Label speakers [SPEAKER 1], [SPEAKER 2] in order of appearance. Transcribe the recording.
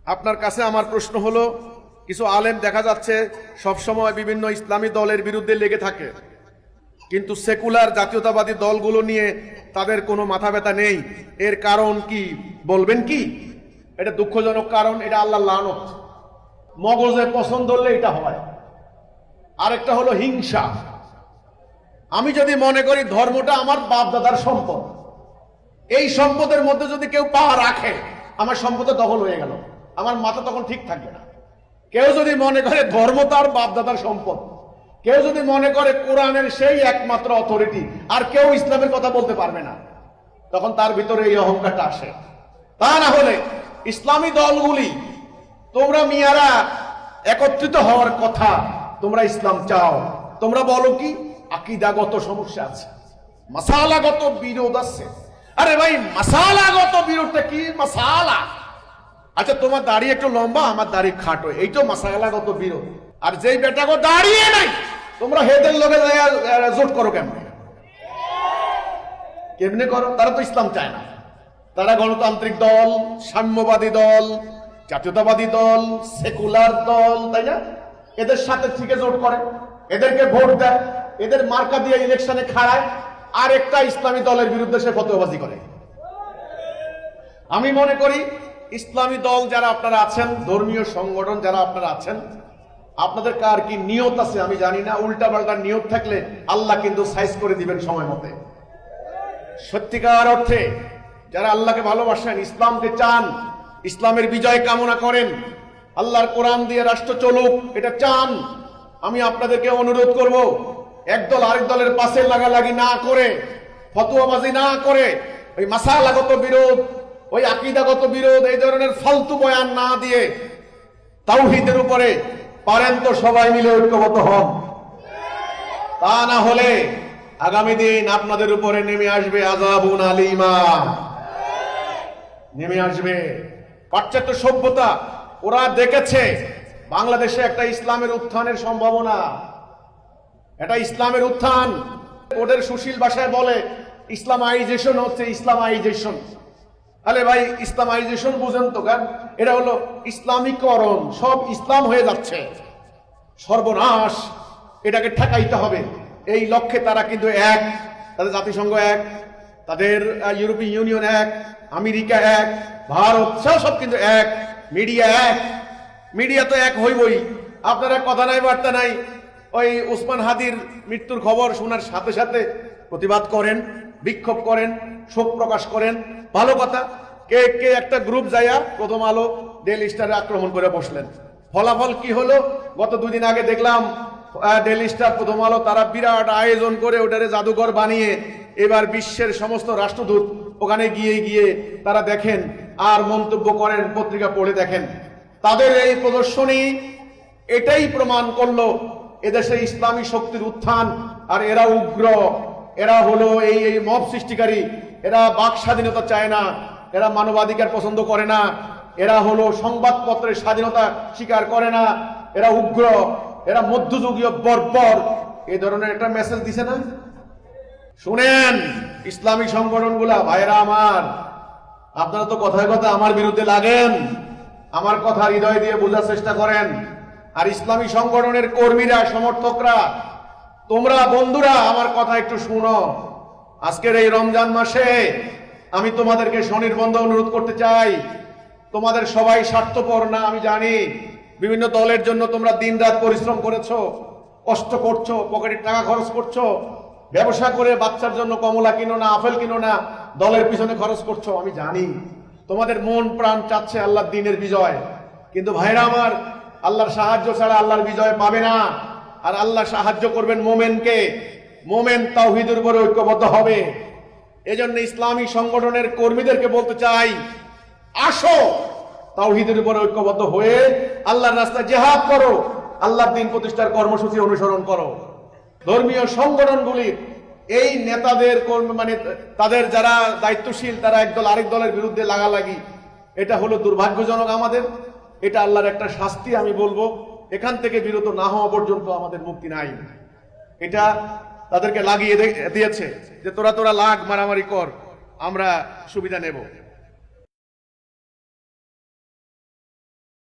[SPEAKER 1] আপনার কাছে আমার প্রশ্ন হলো, কিছু আলেম দেখা যাচ্ছে সবসময় বিভিন্ন ইসলামী দলের বিরুদ্ধে লেগে থাকে, কিন্তু সেকুলার জাতীয়তাবাদী দলগুলো নিয়ে তাদের কোনো মাথা ব্যথা নেই। এর কারণ কি বলবেন কি? এটা দুঃখজনক কারণ, এটা আল্লাহর লানত। মগজে পছন্দ হলে এটা হয়। আরেকটা হলো হিংসা। আমি যদি মনে করি ধর্মটা আমার বাপ দাদার সম্পদ, এই সম্পদের মধ্যে যদি কেউ পা রাখে, আমার সম্পদ দখল হয়ে গেল, আমার মাথা তখন ঠিক থাকবে না। কেউ যদি মনে করে ধর্ম তার বাপ দাদার সম্পদ, কেউ যদি মনে করে কোরআনের সেই একমাত্র অথরিটি, আর কেউ ইসলামের কথা বলতে পারবে না, তখন তার ভিতরে এই অহংকারটা আসে। তা না হলে ইসলামী দলগুলি, তোমরা মিয়ারা একত্রিত হওয়ার কথা, তোমরা ইসলাম চাও, তোমরা বলো কি আকীদাগত সমস্যা আছে, মাসালাগত বিরোধ আছে। আরে ভাই, মাসালাগত বিরোধটা কি? মাসালা, আচ্ছা তোমার দাড়ি একটু লম্বা, আমার দাড়ি খাটো, এইটা মাসালাগত বিরোধ। আর যেই বেটাকে দাঁড়িয়ে নাই, তোমরা হেদের লোকে জোট করো কেমনে? কেমনে করো? তারা তো ইসলাম চায় না, তারা গণতান্ত্রিক দল, সাম্যবাদী দল, জাতীয়তাবাদী দল, সেকুলার দল, তাই না? এদের সাথে থেকে জোট করে, এদেরকে ভোট দেয়, এদের মার্কা দিয়ে ইলেকশনে খাড়ায়, আর একটা ইসলামী দলের বিরুদ্ধে সে ফতোয়াবাজি করে। আমি মনে করি ইসলামী দল যারা আপনারা আছেন, ধর্মীয় সংগঠন যারা আপনারা আছেন, আপনাদের কার কি নিয়ত আছে আমি জানি না। উল্টা পাল্টা নিয়ত থাকলে আল্লাহ কিন্তু সাইজ করে দিবেন সময় মতে। সত্যিকার অর্থে যারা আল্লাহকে ভালোবাসেন, ইসলামকে চান, ইসলামের বিজয় কামনা করেন, আল্লাহর কোরআন দিয়ে রাষ্ট্র চলুক এটা চান, আমি আপনাদেরকে অনুরোধ করব, একদল আরেক দলের পাশে লাগালাগি না করে, ফতোয়াবাজি না করে, ওই মাসালাগত বিরোধ, ওই আকীদাগত বিরোধ, এই ধরনের ফালতু বয়ান না দিয়ে তাওহীদের উপরে পারেন তো সবাই মিলে ঐক্যবদ্ধ হন। তা না হলে আগামী দিন আপনাদের উপরে নেমে আসবে আযাবুন আলীমা, নেমে আসবে। পাশ্চাত্য সভ্যতা, ওরা দেখেছে বাংলাদেশে একটা ইসলামের উত্থানের সম্ভাবনা, এটা ইসলামের উত্থান। ওদের সুশীল ভাষায় বলে ইসলামাইজেশন হচ্ছে, ইসলামাইজেশন। আরে ভাই, ইসলামাইজেশন বুঝেন তো কেন? এটা হলো ইসলামীকরণ, সব ইসলাম হয়ে যাচ্ছে, সর্বনাশ, এটাকে ঠেকাইতে হবে। এই লক্ষ্যে তারা কিন্তু এক, তাদের জাতিসংঘ এক, তাদের ইউরোপীয় ইউনিয়ন এক, আমেরিকা এক, ভারত, সব কিন্তু এক, মিডিয়া এক। মিডিয়া তো এক হইবই, আপনারা কথা নাই বার্তা নাই, ওই ওসমান হাদির মৃত্যুর খবর শোনার সাথে সাথে প্রতিবাদ করেন, বিক্ষোভ করেন, শোক প্রকাশ করেন, ভালো কথা। কে কে একটা গ্রুপ যাইয়া প্রথম আলো, ডেইলি স্টারে আক্রমণ করে বসলেন। ফলাফল কি হলো? গত দুদিন আগে দেখলাম ডেইলি স্টার, প্রথম আলো, তারা বিরাট আয়োজন করে ওটারে জাদুঘর বানিয়ে এবার বিশ্বের সমস্ত রাষ্ট্রদূত ওখানে গিয়ে গিয়ে তারা দেখেন আর মন্তব্য করেন, পত্রিকা পড়ে দেখেন। তাদের এই প্রদর্শনী এটাই প্রমাণ করলো এদেশে ইসলামী শক্তির উত্থান, আর এরা উগ্র, এরা হলো এই মব সৃষ্টিকারী, এরা বাক স্বাধীনতা চায় না, এরা মানবাধিকার পছন্দ করে না, এরা হলো সংবাদপত্রের স্বাধীনতা স্বীকার করে না, এরা উগ্র, এরা মধ্যযুগীয় বর্বর, এই ধরনের একটা মেসেজ দিছে না? শুনেন ইসলামী সংগঠনগুলা, ভাইরা আমার, আপনারা তো কথায় কথা আমার বিরুদ্ধে লাগেন, আমার কথা হৃদয় দিয়ে বোঝার চেষ্টা করেন। আর ইসলামী সংগঠনের কর্মীরা, সমর্থকরা, তোমরা বন্ধুরা, আমার কথা একটু শুনো। আজকের এই রমজান মাসে আমি তোমাদেরকে স্বনির্বন্ধ অনুরোধ করতে চাই। তোমাদের সবাই স্বার্থপর না আমি জানি, বিভিন্ন দলের জন্য তোমরা দিনরাত পরিশ্রম করেছো, কষ্ট করছো, পকেটের টাকা খরচ করছো, ব্যবসা করে বাচ্চার জন্য কমলা কিনো না, আপেল কিনো না, দলের পিছনে খরচ করছো, আমি জানি। তোমাদের মন প্রাণ চাচ্ছে আল্লাহর দ্বীনের বিজয়, কিন্তু ভাইরা আমার, আল্লাহর সাহায্য ছাড়া আল্লাহর বিজয় পাবে না। আর আল্লাহ সাহায্য করবেন মোমেনকে, মোমেন তাওহীদের উপরে ঐক্যবদ্ধ হবে। এজন্য ইসলামী সংগঠনের কর্মীদেরকে বলতে চাই, আসো তাওহীদের উপরে ঐক্যবদ্ধ হয়ে আল্লাহর রাস্তায় জিহাদ করো, আল্লাহর দ্বীন প্রতিষ্ঠার কর্মসূচি অনুসরণ করো। ধর্মীয় সংগঠনগুলির এই নেতাদের মানে তাদের যারা দায়িত্বশীল, তারা একদল আরেক দলের বিরুদ্ধে লাগালাগি, এটা হলো দুর্ভাগ্যজনক আমাদের। এটা আল্লাহর একটা শাস্তি। আমি বলবো, এখান থেকে বিরত না হওয়া পর্যন্ত আমাদের মুক্তি নাই। এটা তাদেরকে লাগিয়ে দিয়েছে যে তোরা লাগ, মারামারি কর, আমরা সুবিধা নেব।